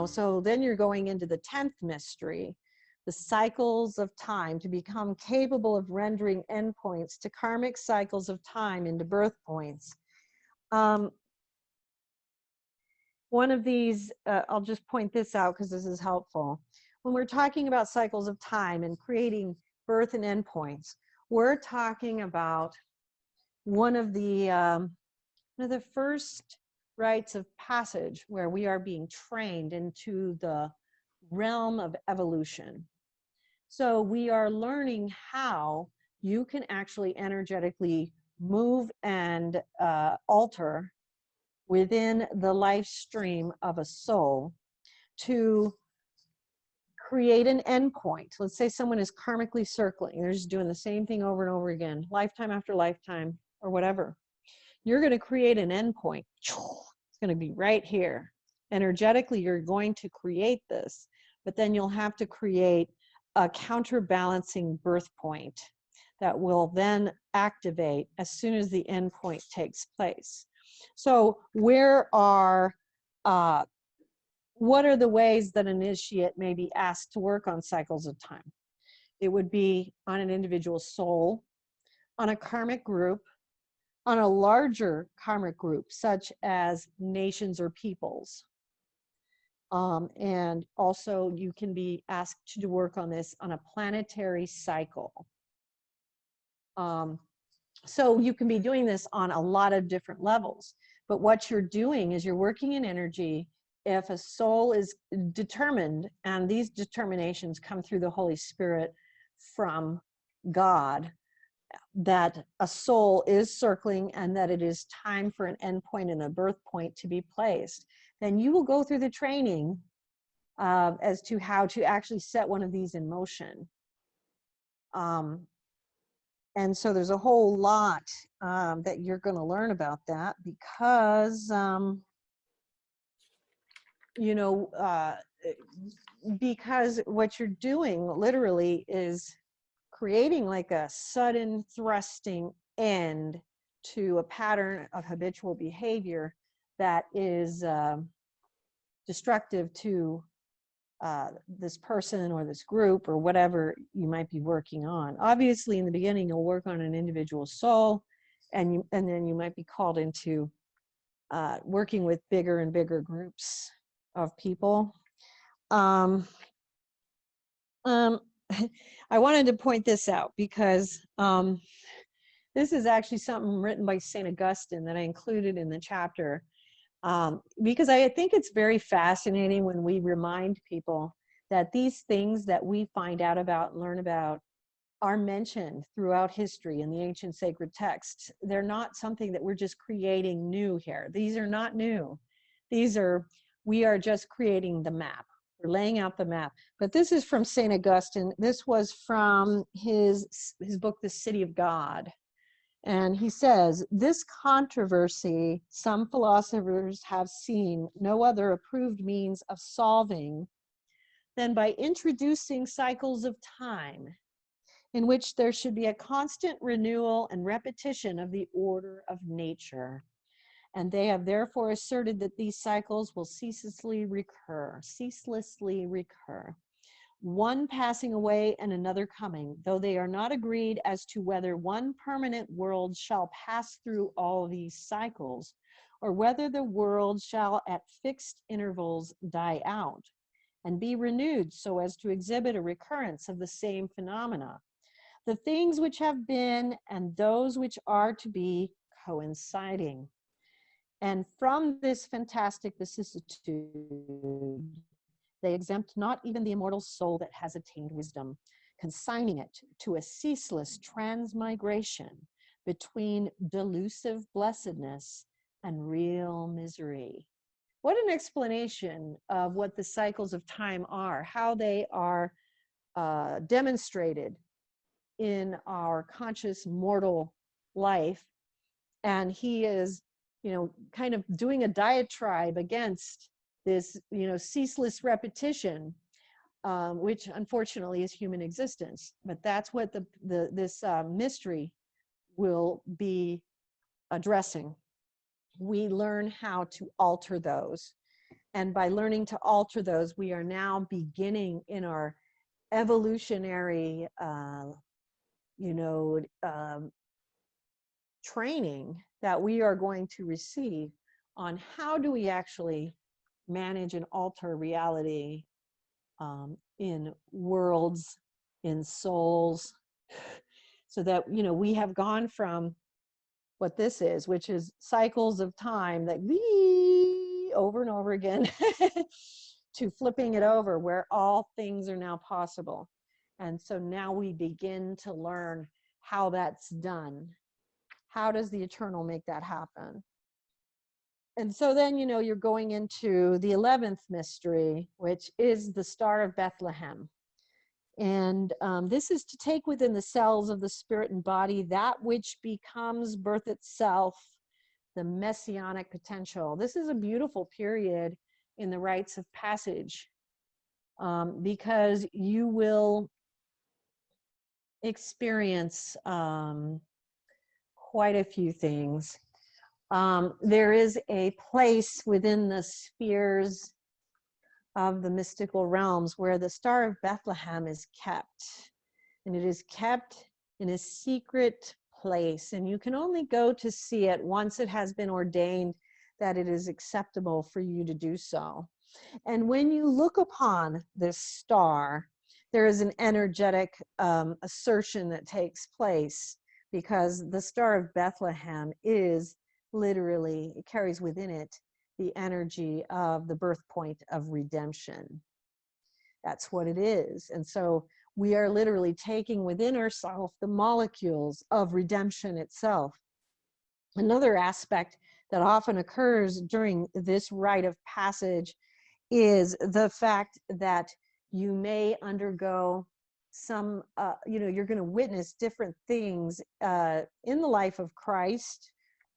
So then you're going into the 10th mystery, the cycles of time, to become capable of rendering endpoints to karmic cycles of time into birth points. One of these, I'll just point this out because this is helpful. When we're talking about cycles of time and creating birth and endpoints, we're talking about one of the first rites of passage where we are being trained into the realm of evolution. So we are learning how you can actually energetically move and alter within the life stream of a soul to create an endpoint. Let's say someone is karmically circling. They're just doing the same thing over and over again, lifetime after lifetime or whatever. You're going to create an endpoint. It's going to be right here. Energetically, you're going to create this, but then you'll have to create a counterbalancing birth point that will then activate as soon as the endpoint takes place. So what are the ways that an initiate may be asked to work on cycles of time? It would be on an individual soul, on a karmic group, on a larger karmic group, such as nations or peoples. And also you can be asked to work on this on a planetary cycle. So you can be doing this on a lot of different levels, but what you're doing is you're working in energy. If a soul is determined, and these determinations come through the Holy Spirit from God, that a soul is circling and that it is time for an endpoint and a birth point to be placed, then you will go through the training as to how to actually set one of these in motion. And so there's a whole lot that you're going to learn about that, because, because what you're doing literally is creating like a sudden thrusting end to a pattern of habitual behavior that is destructive to this person or this group or whatever you might be working on. Obviously, in the beginning, you'll work on an individual soul, and then you might be called into working with bigger and bigger groups of people. I wanted to point this out because this is actually something written by St. Augustine that I included in the chapter, because I think it's very fascinating when we remind people that these things that we find out about and learn about are mentioned throughout history in the ancient sacred texts. They're not something that we're just creating new here. These are not new. We are just creating the map. We're laying out the map. But this is from St. Augustine. This was from his book, The City of God. And he says, this controversy some philosophers have seen no other approved means of solving than by introducing cycles of time, in which there should be a constant renewal and repetition of the order of nature. And they have therefore asserted that these cycles will ceaselessly recur, one passing away and another coming, though they are not agreed as to whether one permanent world shall pass through all these cycles, or whether the world shall at fixed intervals die out and be renewed so as to exhibit a recurrence of the same phenomena, the things which have been and those which are to be coinciding. And from this fantastic vicissitude, they exempt not even the immortal soul that has attained wisdom, consigning it to a ceaseless transmigration between delusive blessedness and real misery. What an explanation of what the cycles of time are, how they are demonstrated in our conscious mortal life, And he is, kind of doing a diatribe against this, ceaseless repetition, which unfortunately is human existence. But that's what this mystery will be addressing. We learn how to alter those. And by learning to alter those, we are now beginning in our evolutionary, training that we are going to receive on how do we actually manage and alter reality, in worlds, in souls, so that, we have gone from what this is, which is cycles of time that over and over again, to flipping it over where all things are now possible. And so now we begin to learn how that's done. How does the eternal make that happen? And so then, you're going into the 11th mystery, which is the Star of Bethlehem. And this is to take within the cells of the spirit and body that which becomes birth itself, the messianic potential. This is a beautiful period in the rites of passage, because you will experience quite a few things. There is a place within the spheres of the mystical realms where the Star of Bethlehem is kept. And it is kept in a secret place. And you can only go to see it once it has been ordained that it is acceptable for you to do so. And when you look upon this star, there is an energetic assertion that takes place, because the Star of Bethlehem is literally, it carries within it the energy of the birth point of redemption. That's what it is. And so we are literally taking within ourselves the molecules of redemption itself. Another aspect that often occurs during this rite of passage is the fact that you may undergo some, you're going to witness different things in the life of Christ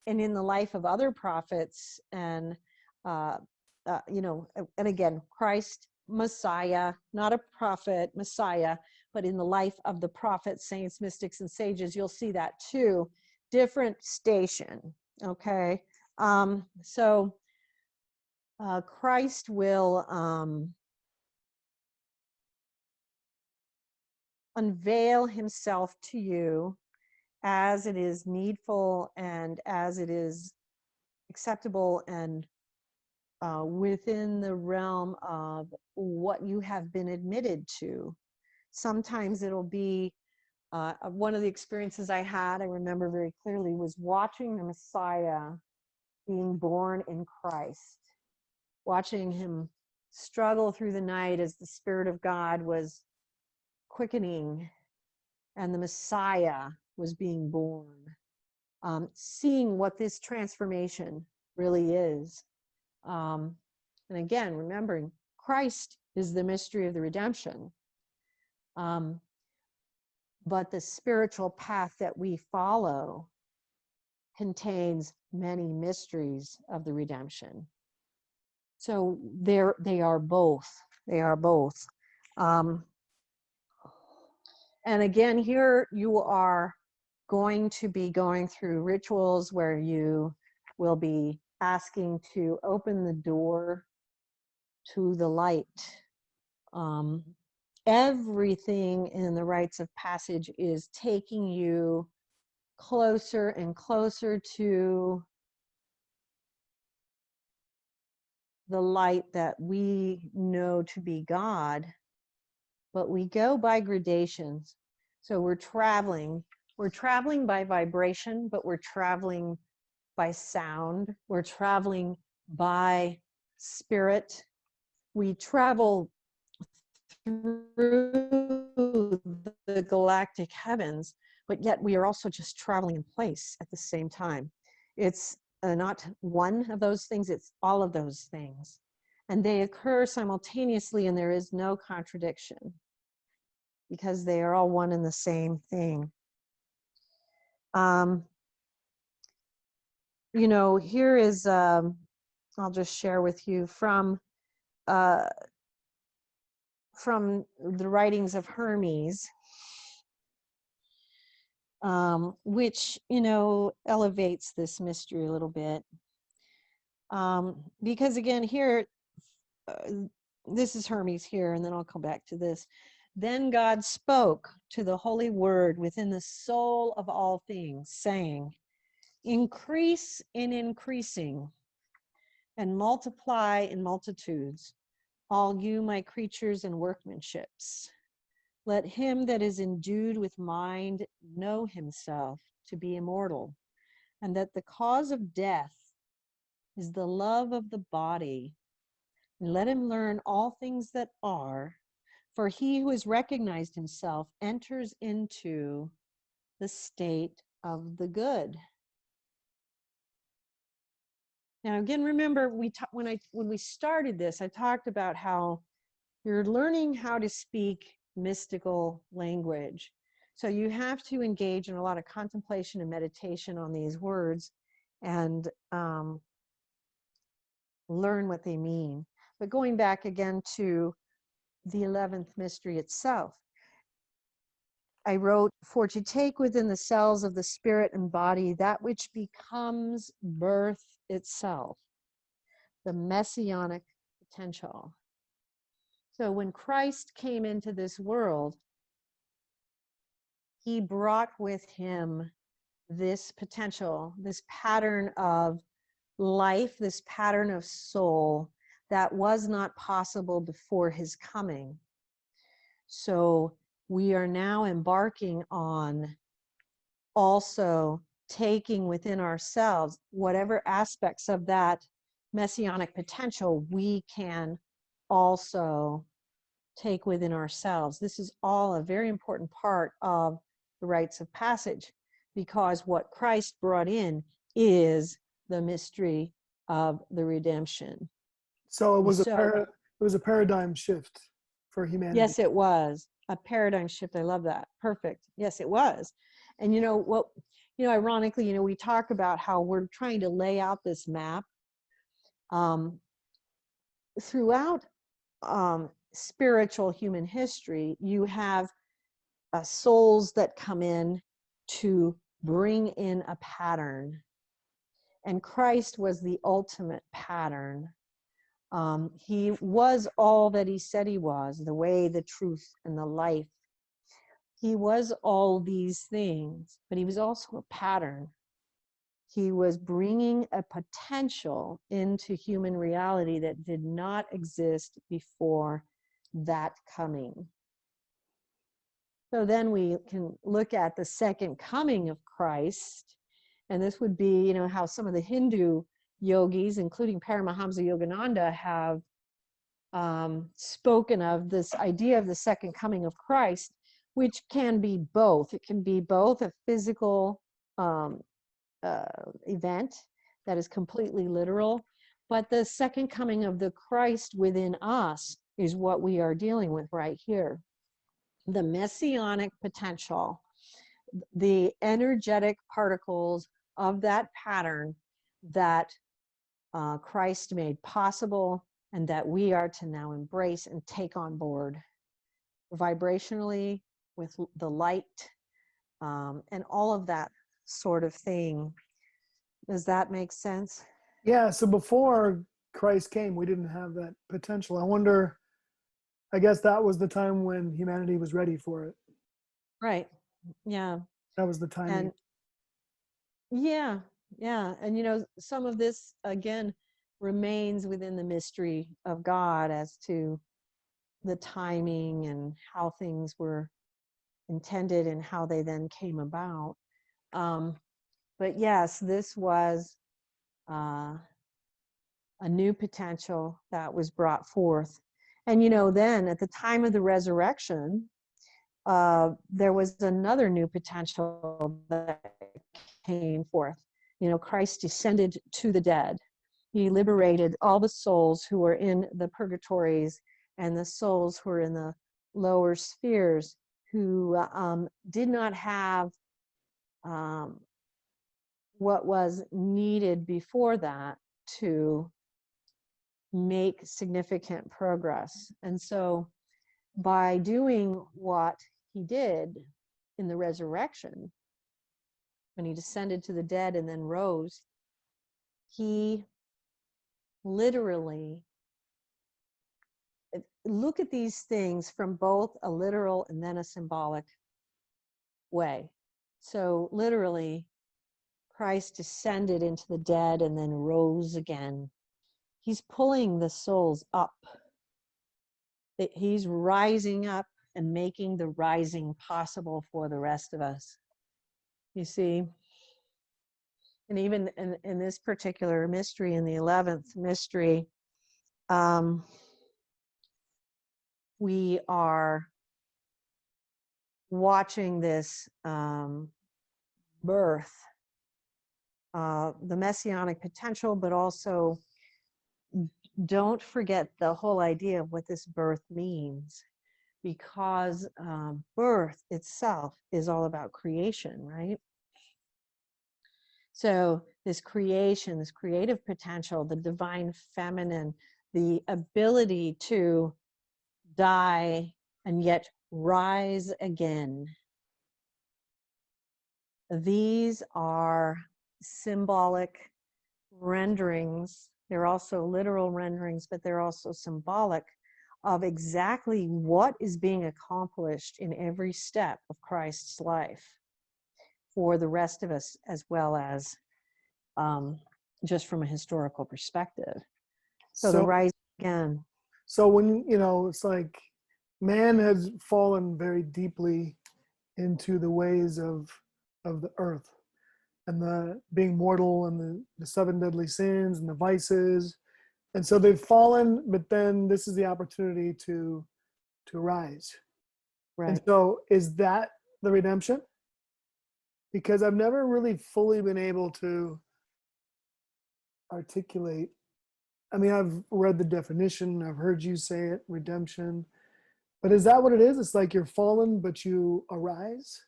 and in the life of other prophets, and and again, Christ, Messiah, not a prophet, Messiah, but in the life of the prophets, saints, mystics, and sages, you'll see that too. Different station, okay? So Christ will unveil himself to you as it is needful and as it is acceptable and within the realm of what you have been admitted to. Sometimes it'll be one of the experiences I had, I remember very clearly, was watching the Messiah being born in Christ, watching him struggle through the night as the Spirit of God was quickening and the Messiah was being born. Seeing what this transformation really is. And again, remembering Christ is the mystery of the redemption. But the spiritual path that we follow contains many mysteries of the redemption. So they are both. They are both. And again, here you are going to be going through rituals where you will be asking to open the door to the light. Everything in the rites of passage is taking you closer and closer to the light that we know to be God, but we go by gradations. So we're traveling by vibration, but we're traveling by sound. We're traveling by spirit. We travel through the galactic heavens, but yet we are also just traveling in place at the same time. It's not one of those things, it's all of those things. And they occur simultaneously, and there is no contradiction because they are all one and the same thing. here is, I'll just share with you uh, from the writings of Hermes, which, elevates this mystery a little bit. Because again, here, this is Hermes here, and then I'll come back to this. Then God spoke to the holy word within the soul of all things, saying, increase in increasing, and multiply in multitudes, all you my creatures and workmanships. Let him that is endued with mind know himself to be immortal, and that the cause of death is the love of the body. And let him learn all things that are, for he who has recognized himself enters into the state of the good. Now, again, remember when we started this, I talked about how you're learning how to speak mystical language. So you have to engage in a lot of contemplation and meditation on these words and learn what they mean. But going back again to the 11th mystery itself, I wrote, for to take within the cells of the spirit and body that which becomes birth itself, the messianic potential. So when Christ came into this world, he brought with him this potential, this pattern of life, this pattern of soul that was not possible before his coming. So we are now embarking on also taking within ourselves whatever aspects of that messianic potential we can also take within ourselves. This is all a very important part of the rites of passage, because what Christ brought in is the mystery of the redemption. So it was So, it was a paradigm shift for humanity. yes, it was a paradigm shift. I love that. Perfect. Yes, it was. And ironically, we talk about how we're trying to lay out this map throughout spiritual human history. You have souls that come in to bring in a pattern, and Christ was the ultimate pattern. He was all that he said he was, the way, the truth, and the life. He was all these things, but he was also a pattern. He was bringing a potential into human reality that did not exist before that coming. So then we can look at the second coming of Christ, and this would be, how some of the Hindu yogis, including Paramahamsa Yogananda, have spoken of this idea of the second coming of Christ, which can be both. It can be both a physical event that is completely literal, but the second coming of the Christ within us is what we are dealing with right here. The messianic potential, the energetic particles of that pattern that Christ made possible and that we are to now embrace and take on board vibrationally with the light and all of that sort of thing. Does that make sense? Yeah, so before Christ came, we didn't have that potential. I guess that was the time when humanity was ready for it. Right. Yeah. That was the timing. And yeah. And some of this again remains within the mystery of God as to the timing and how things were intended and how they then came about. But yes, this was a new potential that was brought forth. And then at the time of the resurrection, there was another new potential that came forth. Christ descended to the dead. He liberated all the souls who were in the purgatories and the souls who were in the lower spheres, who did not have what was needed before that to make significant progress. And so by doing what he did in the resurrection, when he descended to the dead and then rose, he literally, look at these things from both a literal and then a symbolic way. So literally, Christ descended into the dead and then rose again. He's pulling the souls up. He's rising up and making the rising possible for the rest of us. You see? And even in this particular mystery, in the 11th mystery, we are watching this birth, the messianic potential, but also don't forget the whole idea of what this birth means, because birth itself is all about creation, right? So this creation, this creative potential, the divine feminine, the ability to die and yet rise again. These are symbolic renderings. They're also literal renderings, but they're also symbolic of exactly what is being accomplished in every step of Christ's life for the rest of us, as well as just from a historical perspective. So the rise again. So when, it's like man has fallen very deeply into the ways of the earth and the being mortal and the seven deadly sins and the vices. And so they've fallen, but then this is the opportunity to rise. Right. And so is that the redemption? Because I've never really fully been able to articulate. I mean, I've read the definition, I've heard you say it, redemption. But is that what it is? It's like you're fallen, but you arise?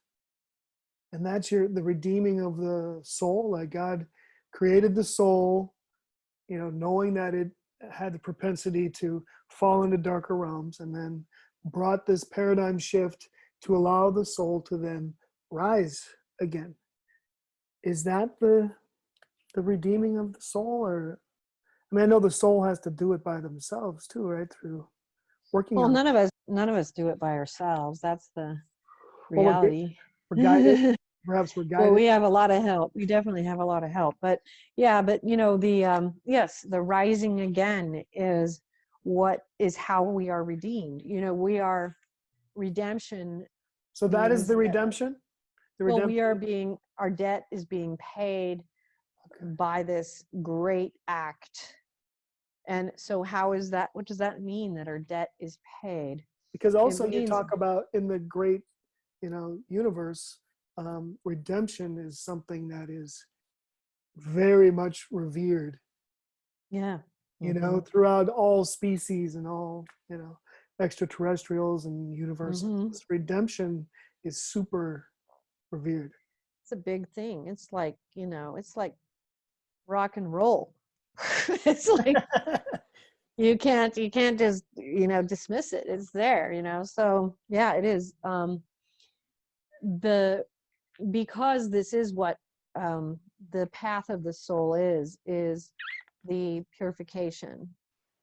And that's the redeeming of the soul. Like God created the soul, knowing that it had the propensity to fall into darker realms, and then brought this paradigm shift to allow the soul to then rise again. Is that the redeeming of the soul? Or, I mean, I know the soul has to do it by themselves too, right? Through working on none of us do it by ourselves. That's the reality. We're guided. Perhaps we're guided. Well, we have a lot of help. We definitely have a lot of help. But yeah, but yes, the rising again is how we are redeemed. We are redemption. So that is the redemption? Our debt is being paid by this great act. And so how is that, what does that mean, that our debt is paid? Because also you talk about in the great, universe, redemption is something that is very much revered. Yeah. Throughout all species and all, extraterrestrials and universes. Mm-hmm. Redemption is super revered. It's a big thing. It's like, it's like rock and roll. It's like you can't just dismiss it. It's there. So yeah, it is. Because this is what the path of the soul is the purification.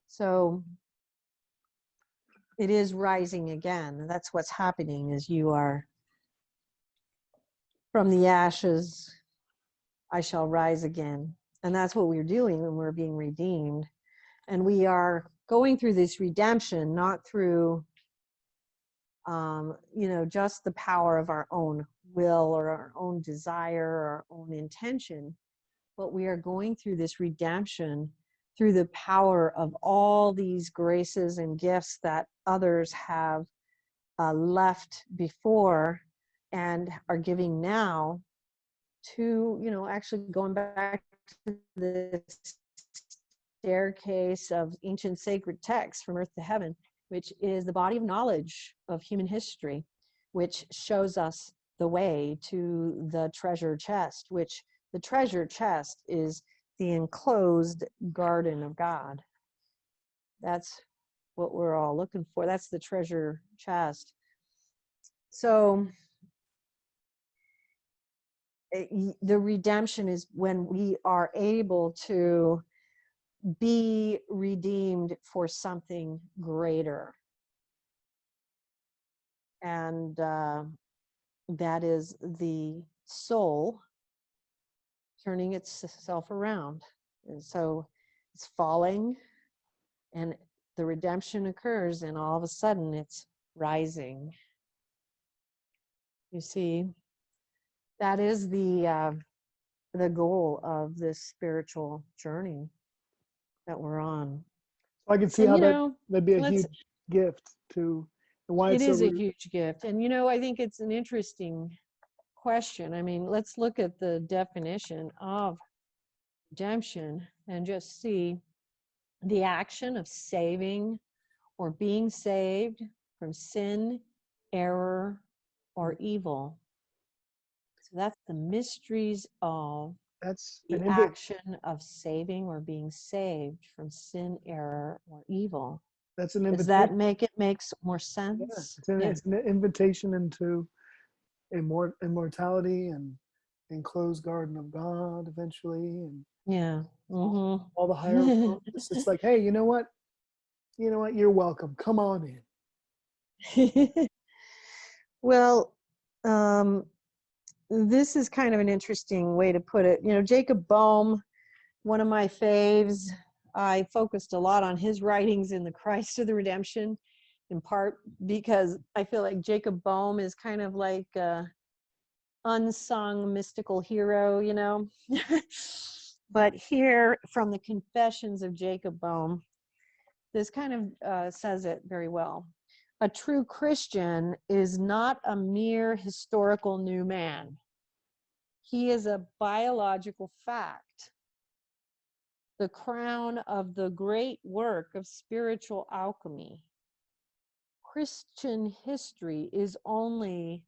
So it is rising again. That's what's happening, is you are from the ashes I shall rise again. And that's what we're doing when we're being redeemed. And we are going through this redemption, not through, just the power of our own will or our own desire or our own intention, but we are going through this redemption through the power of all these graces and gifts that others have left before and are giving now, to, actually going back to the staircase of ancient sacred texts from earth to heaven, which is the body of knowledge of human history, which shows us the way to the treasure chest, which The treasure chest is the enclosed garden of God. That's what we're all looking for. That's the treasure chest. So the redemption is when we are able to be redeemed for something greater. And that is the soul turning itself around. And so it's falling, and the redemption occurs, and all of a sudden it's rising. You see, that is the goal of this spiritual journey that we're on. So I can see And how you know, that'd be a let's huge gift to, and why it it's so is a huge gift. And you know, I think it's an interesting question. I mean, let's look at the definition of redemption and just see the action of saving or being saved from sin, error, or evil. So that's the mysteries of that's the an action of saving or being saved from sin, error, or evil. that's an Does that invitation. make it makes more Yeah, sense? it's Yeah. it's an invitation into immortality and enclosed garden of God eventually, and Yeah. all the higher realms. It's like, hey, you know what? You know what? You're welcome. Come on in. Well, um, this is kind of an interesting way to put it. You know, Jacob Boehme, one of my faves, I focused a lot on his writings in the Christ of the Redemption, in part because I feel like Jacob Boehme is kind of like a unsung mystical hero, you know. But here from the Confessions of Jacob Boehme, this kind of says it very well. A true Christian is not a mere historical new man. He is a biological fact, the crown of the great work of spiritual alchemy. Christian history is only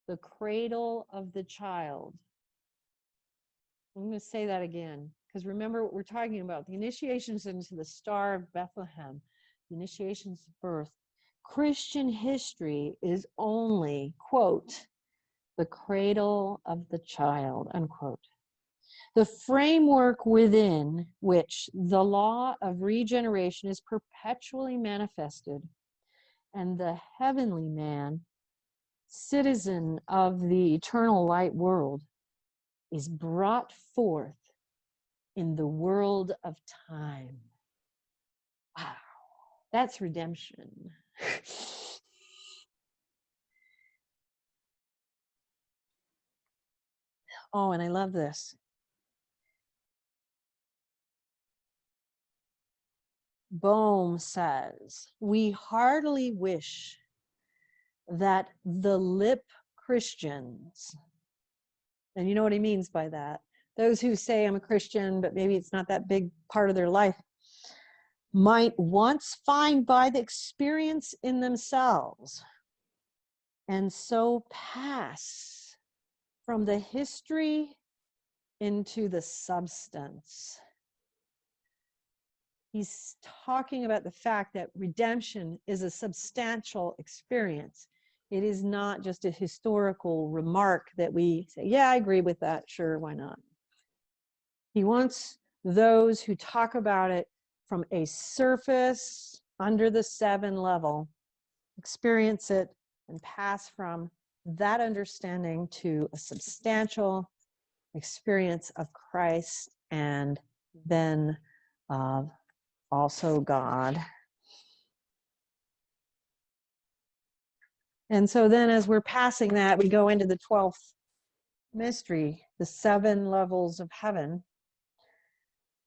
the cradle of the child. I'm going to say that again, because remember what we're talking about, the initiations into the Star of Bethlehem, the initiations of birth. Christian history is only, quote, the cradle of the child, unquote. The framework within which the law of regeneration is perpetually manifested, and the heavenly man, citizen of the eternal light world, is brought forth in the world of time. Wow, that's redemption. Oh, and I love this. Boehme says, we heartily wish that the lip Christians, and you know what he means by that, those who say I'm a Christian, but maybe it's not that big part of their life, might once find by the experience in themselves, and so pass from the history into the substance. He's talking about the fact that redemption is a substantial experience. It is not just a historical remark that we say, yeah, I agree with that, sure, why not? He wants those who talk about it from a surface, under the seven level, experience it and pass from that understanding to a substantial experience of Christ and then also God. And so then as we're passing that, we go into the 12th mystery, the 7 levels of heaven.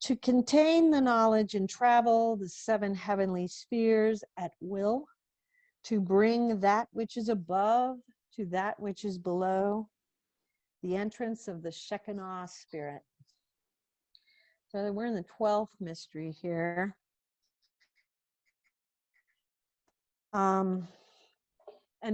To contain the knowledge and travel the 7 heavenly spheres at will, to bring that which is above to that which is below, the entrance of the Shekinah spirit. So we're in the 12th mystery here. And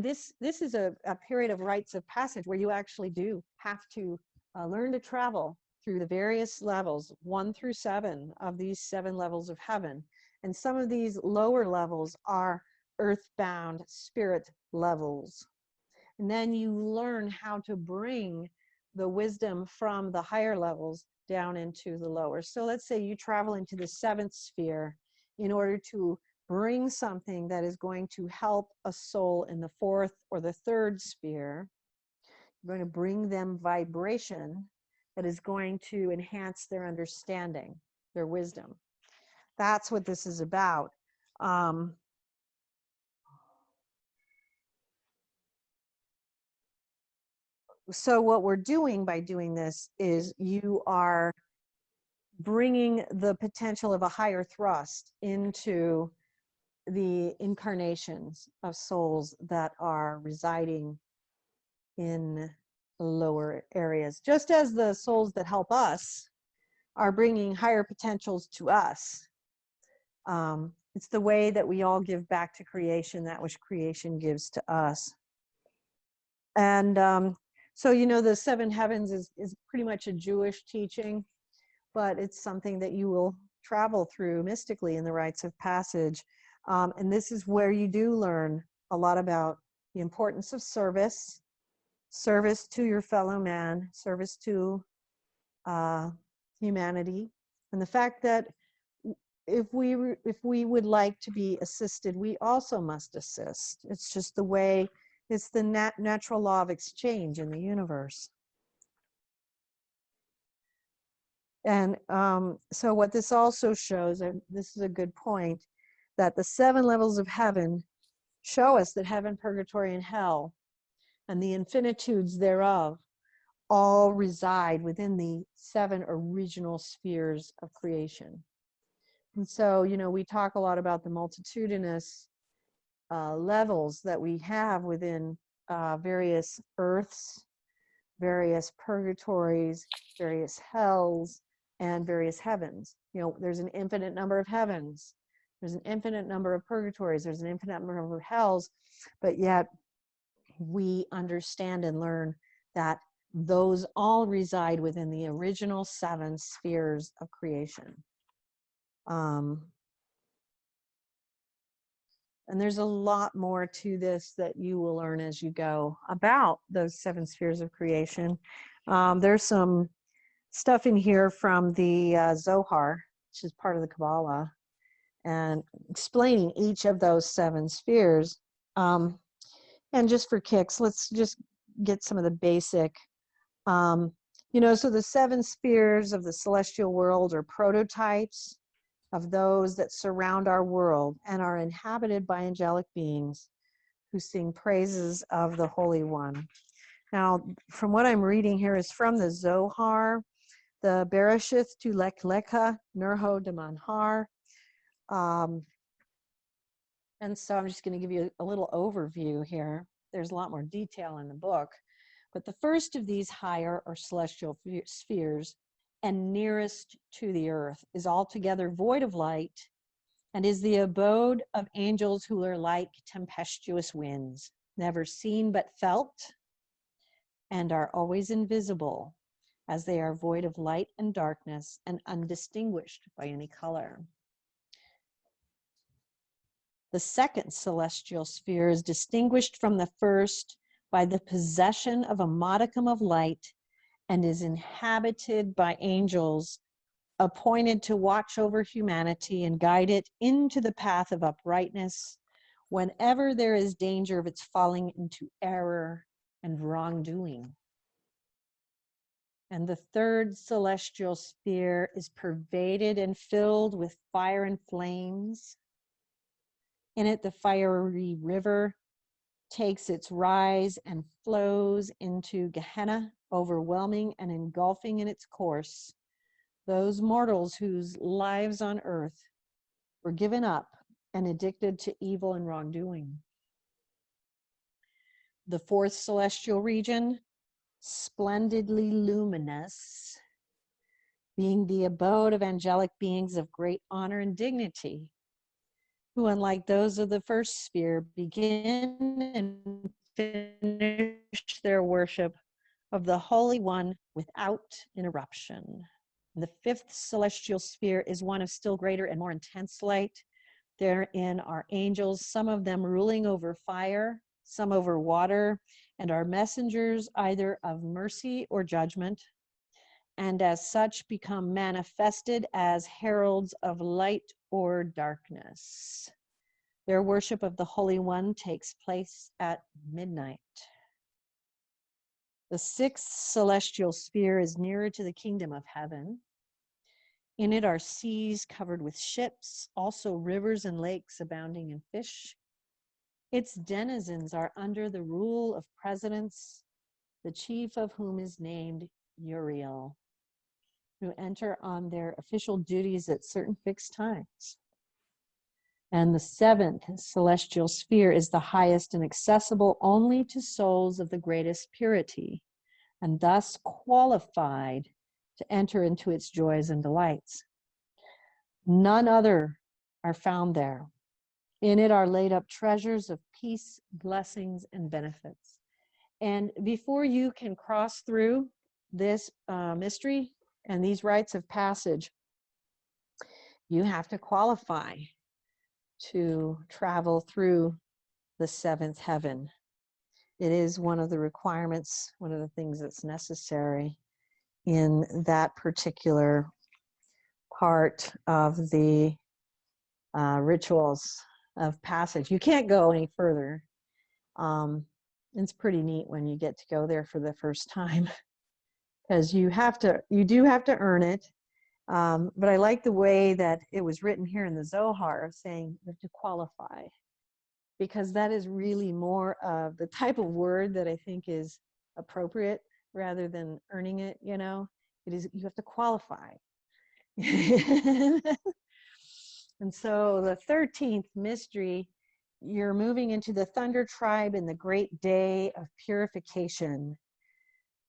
this is a period of rites of passage where you actually do have to learn to travel through the various levels, 1 through 7 of these 7 levels of heaven. And some of these lower levels are earthbound spirit levels. And then you learn how to bring the wisdom from the higher levels down into the lower. So let's say you travel into the 7th sphere in order to bring something that is going to help a soul in the 4th or the 3rd sphere. You're going to bring them vibration that is going to enhance their understanding, their wisdom. That's what this is about. So what we're doing by doing this is you are bringing the potential of a higher thrust into the incarnations of souls that are residing in lower areas, just as the souls that help us are bringing higher potentials to us. It's the way that we all give back to creation that which creation gives to us. And so, you know, the 7 heavens is pretty much a Jewish teaching, but it's something that you will travel through mystically in the rites of passage. And this is where you do learn a lot about the importance of service, service to your fellow man, service to humanity, and the fact that if we would like to be assisted, we also must assist. It's just the way, it's the natural law of exchange in the universe. And so what this also shows, and this is a good point, that the 7 levels of heaven show us that heaven, purgatory, and hell, and the infinitudes thereof, all reside within the 7 original spheres of creation. And so, you know, we talk a lot about the multitudinous levels that we have within various earths, various purgatories, various hells, and various heavens. You know, there's an infinite number of heavens. There's an infinite number of purgatories. There's an infinite number of hells, but yet we understand and learn that those all reside within the original 7 spheres of creation. And there's a lot more to this that you will learn as you go about those 7 spheres of creation. There's some stuff in here from the Zohar, which is part of the Kabbalah, and explaining each of those 7 spheres. And just for kicks, let's just get some of the basic. You know, so the 7 spheres of the celestial world are prototypes of those that surround our world and are inhabited by angelic beings who sing praises of the Holy One. Now, from what I'm reading here is from the Zohar, the Bereshith to Lek Lekha, Nurho de Manhar. And so I'm just going to give you a little overview here. There's a lot more detail in the book. But the first of these higher or celestial spheres and nearest to the earth is altogether void of light and is the abode of angels who are like tempestuous winds, never seen but felt, and are always invisible, as they are void of light and darkness and undistinguished by any color. The second celestial sphere is distinguished from the first by the possession of a modicum of light and is inhabited by angels appointed to watch over humanity and guide it into the path of uprightness whenever there is danger of its falling into error and wrongdoing. And the third celestial sphere is pervaded and filled with fire and flames. In it, the fiery river takes its rise and flows into Gehenna, overwhelming and engulfing in its course those mortals whose lives on earth were given up and addicted to evil and wrongdoing. The fourth celestial region, splendidly luminous, being the abode of angelic beings of great honor and dignity, who, unlike those of the first sphere, begin and finish their worship of the Holy One without interruption. The fifth celestial sphere is one of still greater and more intense light. Therein are angels, some of them ruling over fire, some over water, and are messengers either of mercy or judgment, and as such become manifested as heralds of light or darkness. Their worship of the Holy One takes place at midnight. The sixth celestial sphere is nearer to the kingdom of heaven. In it are seas covered with ships, also rivers and lakes abounding in fish. Its denizens are under the rule of presidents, the chief of whom is named Uriel, who enter on their official duties at certain fixed times. And the seventh celestial sphere is the highest and accessible only to souls of the greatest purity, and thus qualified to enter into its joys and delights. None other are found there. In it are laid up treasures of peace, blessings, and benefits. And before you can cross through this mystery and these rites of passage, you have to qualify to travel through the seventh heaven. It is one of the requirements, one of the things that's necessary in that particular part of the rituals of passage. You can't go any further. It's pretty neat when you get to go there for the first time, because you do have to earn it. But I like the way that it was written here in the Zohar, saying you have to qualify, because that is really more of the type of word that I think is appropriate rather than earning it. It is, you have to qualify. And so the 13th mystery, you're moving into the Thunder Tribe in the great day of purification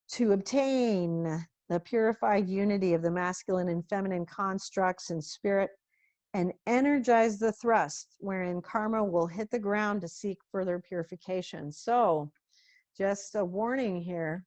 to obtain the purified unity of the masculine and feminine constructs in spirit and energize the thrust wherein karma will hit the ground to seek further purification. So just a warning here,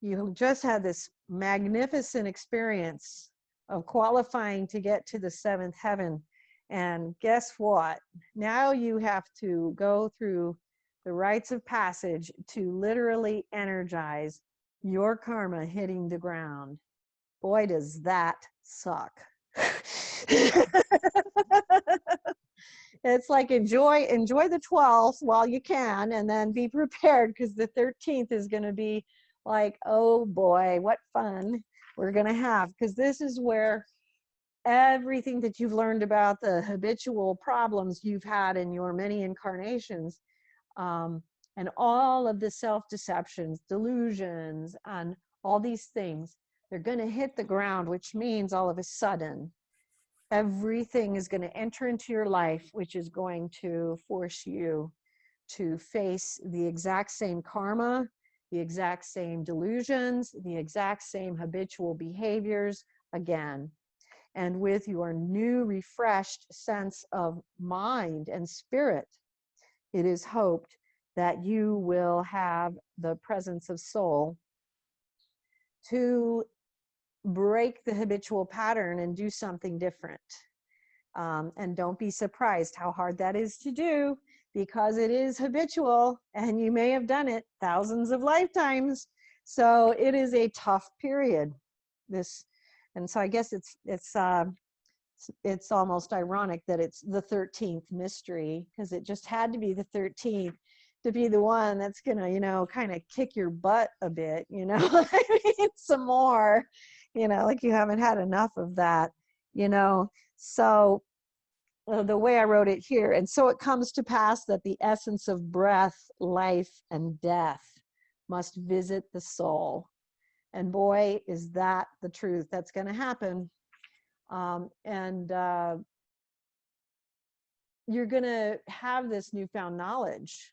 you just had this magnificent experience of qualifying to get to the seventh heaven. And guess what? Now you have to go through the rites of passage to literally energize your karma hitting the ground. Boy, does that suck. It's like enjoy the 12th while you can, and then be prepared, because the 13th is going to be like, oh boy, what fun we're going to have, because this is where everything that you've learned about the habitual problems you've had in your many incarnations, and all of the self-deceptions, delusions, and all these things, they're going to hit the ground, which means all of a sudden everything is going to enter into your life, which is going to force you to face the exact same karma, the exact same delusions, the exact same habitual behaviors again. And with your new refreshed sense of mind and spirit, it is hoped that you will have the presence of soul to break the habitual pattern and do something different. And don't be surprised how hard that is to do, because it is habitual and you may have done it thousands of lifetimes. So it is a tough period. And so I guess it's almost ironic that it's the 13th mystery, because it just had to be the 13th to be the one that's gonna, kind of kick your butt a bit, I mean, some more, like you haven't had enough of that, So the way I wrote it here, and so it comes to pass that the essence of breath, life, and death must visit the soul. And boy, is that the truth. That's going to happen. You're going to have this newfound knowledge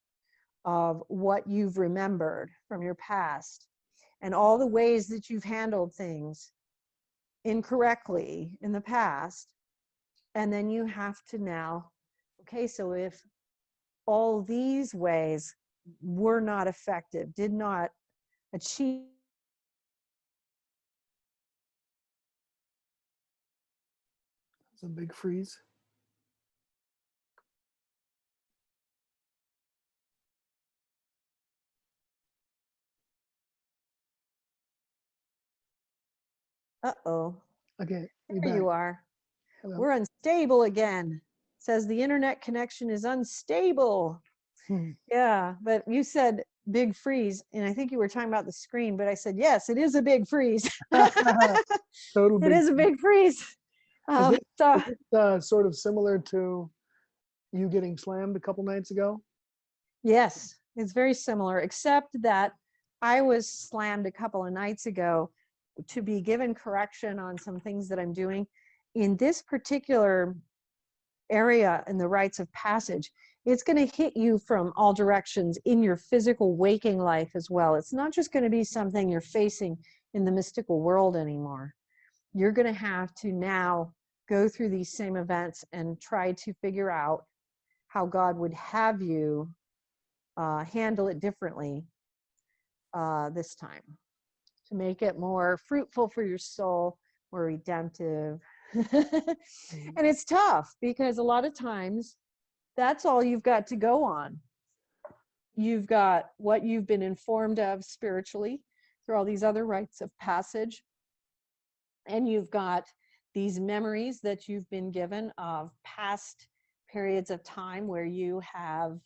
of what you've remembered from your past and all the ways that you've handled things incorrectly in the past. And then you have to now, okay, so if all these ways were not effective, did not achieve It's a big freeze. Uh-oh. Okay, you There back. you are. Hello. We're unstable again. Says the internet connection is unstable. Yeah, but you said big freeze, and I think you were talking about the screen, but I said, yes, it is a big freeze. Total It big. is a big freeze. Is it, So, is it sort of similar to you getting slammed a couple nights ago? yes, it's very similar, except that I was slammed a couple of nights ago to be given correction on some things that I'm doing. In this particular area in the rites of passage, it's going to hit you from all directions in your physical waking life as well. It's not just going to be something you're facing in the mystical world anymore. You're going to have to now go through these same events and try to figure out how God would have you handle it differently this time to make it more fruitful for your soul, more redemptive. And it's tough because a lot of times that's all you've got to go on. You've got what you've been informed of spiritually through all these other rites of passage. And you've got these memories that you've been given of past periods of time where you have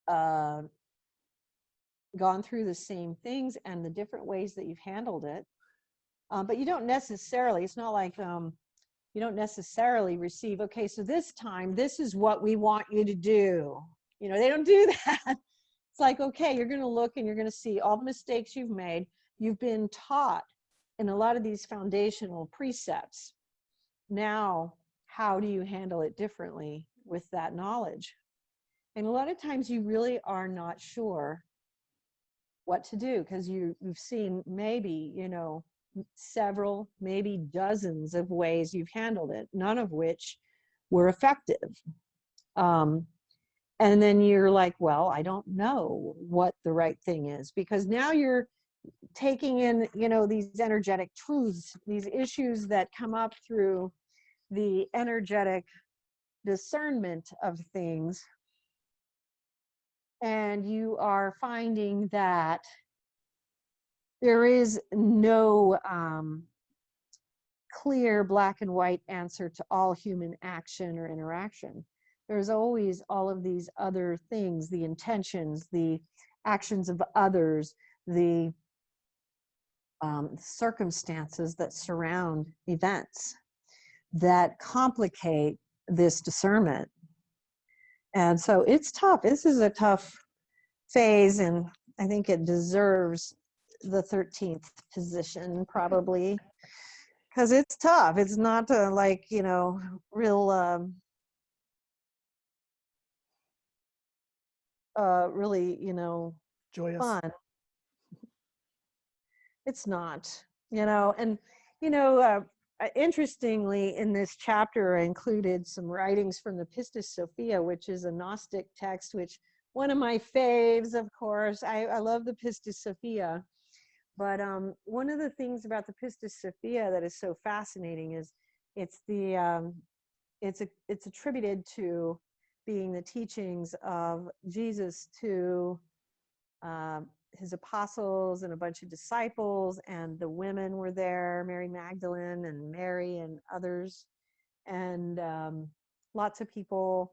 gone through the same things and the different ways that you've handled it. But you don't necessarily, it's not like you don't necessarily receive, okay, so this time, this is what we want you to do. You know, they don't do that. It's like, okay, you're going to look and you're going to see all the mistakes you've made. You've been taught in a lot of these foundational precepts. Now, how do you handle it differently with that knowledge? And a lot of times you really are not sure what to do because you've seen maybe, you know, several, maybe dozens of ways you've handled it, none of which were effective. And then you're like, well, I don't know what the right thing is, because now you're taking in, you know, these energetic truths, these issues that come up through the energetic discernment of things. And you are finding that there is no clear black and white answer to all human action or interaction. There's always all of these other things, the intentions, the actions of others, the circumstances that surround events that complicate this discernment. And so it's tough. This is a tough phase, and I think it deserves the 13th position probably, because it's tough. It's not like, you know, real really, you know, Joyous. fun. It's not, you know. And you know, interestingly, in this chapter I included some writings from the Pistis Sophia, which is a Gnostic text, which one of my faves, of course. I love the Pistis Sophia. But one of the things about the Pistis Sophia that is so fascinating is it's attributed to being the teachings of Jesus to his apostles and a bunch of disciples, and the women were there, Mary Magdalene and Mary and others, and lots of people.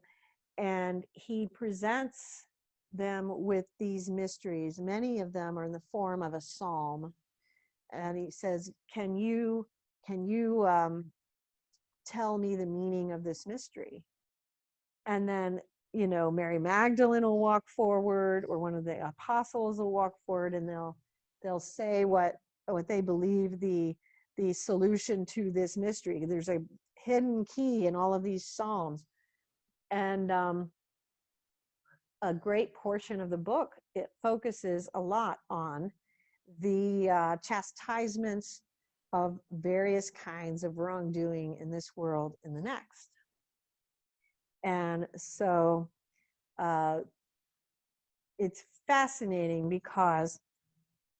And he presents them with these mysteries. Many of them are in the form of a psalm. And he says, can you tell me the meaning of this mystery? And then, you know, Mary Magdalene will walk forward, or one of the apostles will walk forward, and they'll say what they believe the solution to this mystery. There's a hidden key in all of these psalms. And a great portion of the book, it focuses a lot on the chastisements of various kinds of wrongdoing in this world and the next. And so it's fascinating because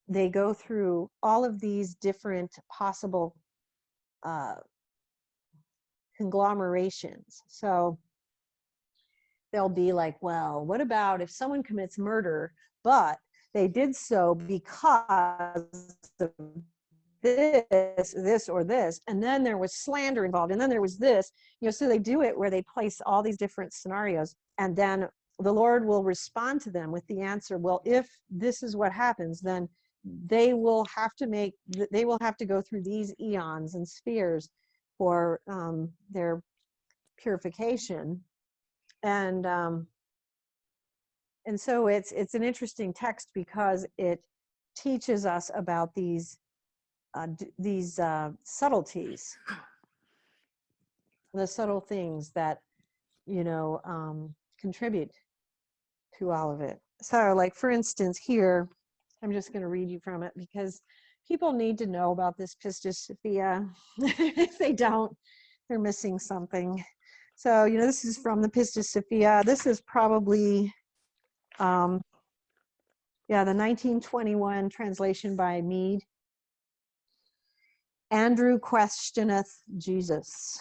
they go through all of these different possible conglomerations. So they'll be like, well, what about if someone commits murder, but they did so because of this, or this, and then there was slander involved, and then there was this, so they do it where they place all these different scenarios, and then the Lord will respond to them with the answer, well, if this is what happens, then they will have to go through these eons and spheres for their purification. And so it's an interesting text because it teaches us about these subtleties, the subtle things that contribute to all of it. So, like, for instance, here I'm just going to read you from it because people need to know about this Pistis Sophia. If they don't, they're missing something. So, this is from the Pistis Sophia. This is probably the 1921 translation by Mead. Andrew questioneth Jesus.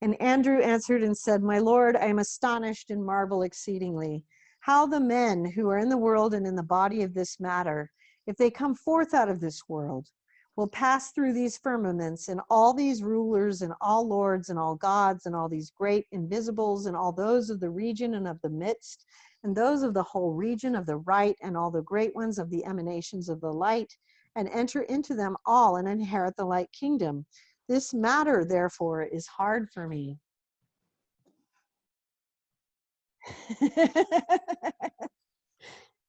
And Andrew answered and said, my Lord, I am astonished and marvel exceedingly, how the men who are in the world and in the body of this matter, if they come forth out of this world, will pass through these firmaments, and all these rulers and all lords and all gods and all these great invisibles and all those of the region and of the midst, and those of the whole region of the right, and all the great ones of the emanations of the light, and enter into them all and inherit the light kingdom. This matter, therefore, is hard for me.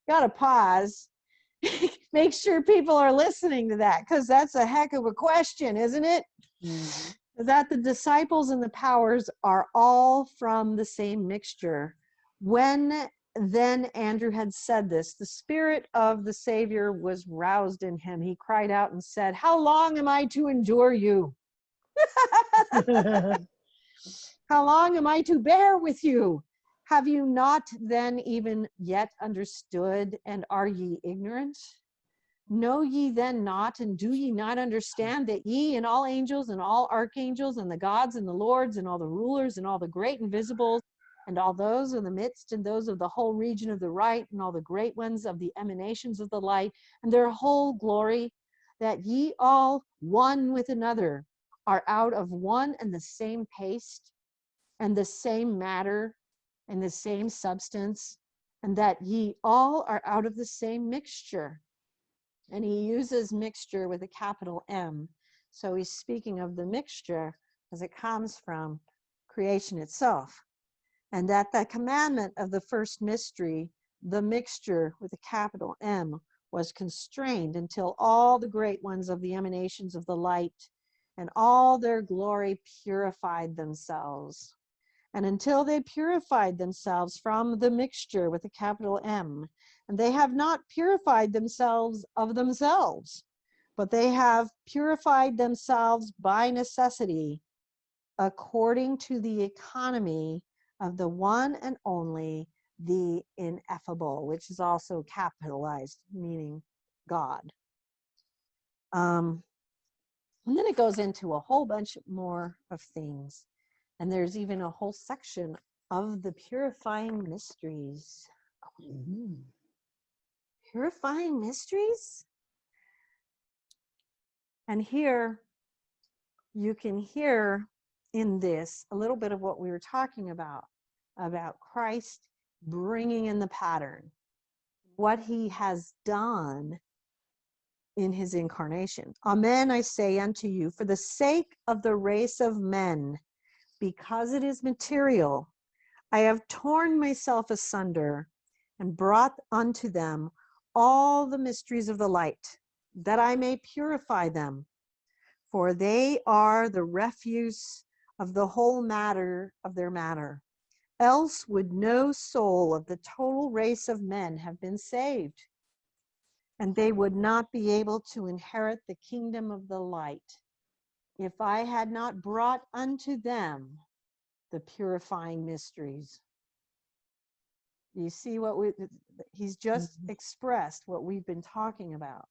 Gotta pause. Make sure people are listening to that, because that's a heck of a question, isn't it? Mm-hmm. That the disciples and the powers are all from the same mixture. When then Andrew had said this, the spirit of the Savior was roused in him. He cried out and said, how long am I to endure you? How long am I to bear with you? Have you not then even yet understood, and are ye ignorant? Know ye then not, and do ye not understand, that ye and all angels and all archangels and the gods and the lords and all the rulers and all the great invisibles and all those in the midst and those of the whole region of the right and all the great ones of the emanations of the light and their whole glory, that ye all one with another are out of one and the same paste and the same matter and the same substance, and that ye all are out of the same mixture. And he uses mixture with a capital M. So he's speaking of the mixture as it comes from creation itself. And that the commandment of the first mystery, the mixture with a capital M, was constrained until all the great ones of the emanations of the light and all their glory purified themselves. And until they purified themselves from the mixture with a capital M, and they have not purified themselves of themselves, but they have purified themselves by necessity, according to the economy of the one and only, the ineffable, which is also capitalized, meaning God. And then it goes into a whole bunch more of things. And there's even a whole section of the Purifying Mysteries. Mm-hmm. Purifying Mysteries? And here you can hear in this a little bit of what we were talking about Christ bringing in the pattern, what he has done in his incarnation. Amen, I say unto you, for the sake of the race of men, because it is material, I have torn myself asunder and brought unto them all the mysteries of the light, that I may purify them. For they are the refuse of the whole matter of their matter. Else would no soul of the total race of men have been saved, and they would not be able to inherit the kingdom of the light, if I had not brought unto them the purifying mysteries. You see what he's just expressed what we've been talking about.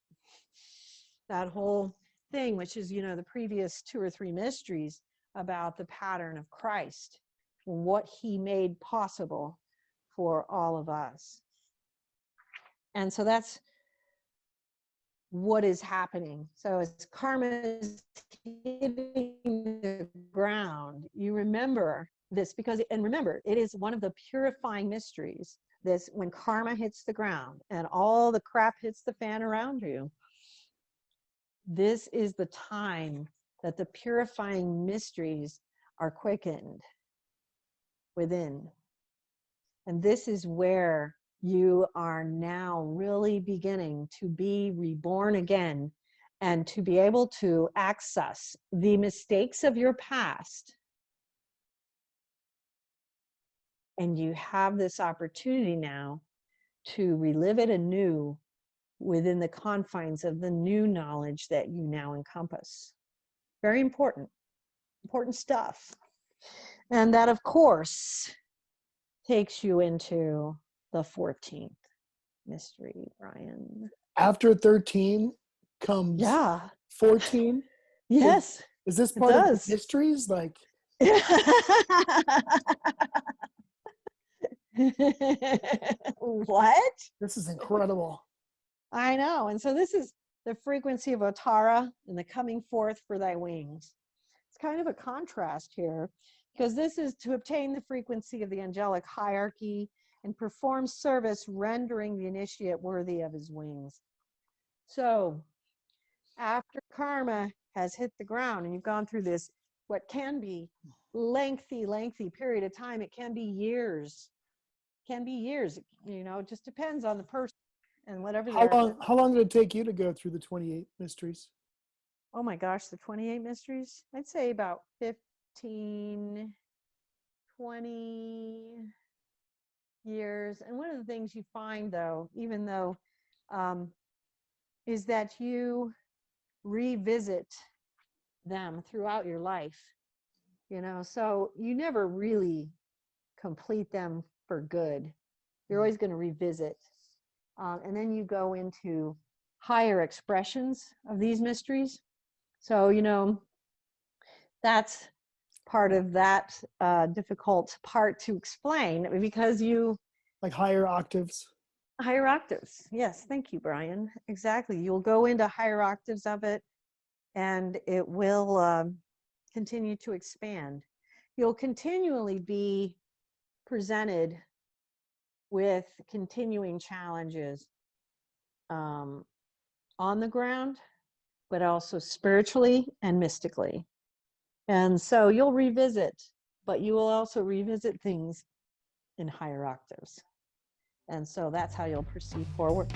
That whole thing, which is, the previous 2 or 3 mysteries about the pattern of Christ, what he made possible for all of us. And so that's what is happening. So as karma is hitting the ground, you remember this, and remember, it is one of the purifying mysteries. This, when karma hits the ground and all the crap hits the fan around you, this is the time that the purifying mysteries are quickened within. And this is where you are now really beginning to be reborn again and to be able to access the mistakes of your past. And you have this opportunity now to relive it anew within the confines of the new knowledge that you now encompass. Very important stuff. And that, of course, takes you into the 14th mystery, Brian. After 13 comes 14. Yes. Is this part of the mysteries? Like, what? This is incredible. I know. And so this is the frequency of Otara and the coming forth for thy wings. It's kind of a contrast here, because this is to obtain the frequency of the angelic hierarchy and perform service, rendering the initiate worthy of his wings. So after karma has hit the ground and you've gone through this, what can be lengthy period of time, it can be years. It just depends on the person and whatever How long did it take you to go through the 28 mysteries? Oh my gosh, the 28 mysteries? I'd say about 15, 20 years. And one of the things you find, though, even though, is that you revisit them throughout your life. So you never really complete them for good. You're always going to revisit. And then you go into higher expressions of these mysteries. So, that's part of that difficult part to explain, because you... Like higher octaves? Higher octaves. Yes. Thank you, Brian. Exactly. You'll go into higher octaves of it, and it will continue to expand. You'll continually be presented with continuing challenges on the ground, but also spiritually and mystically. And so you'll revisit, but you will also revisit things in higher octaves. And so that's how you'll proceed forward.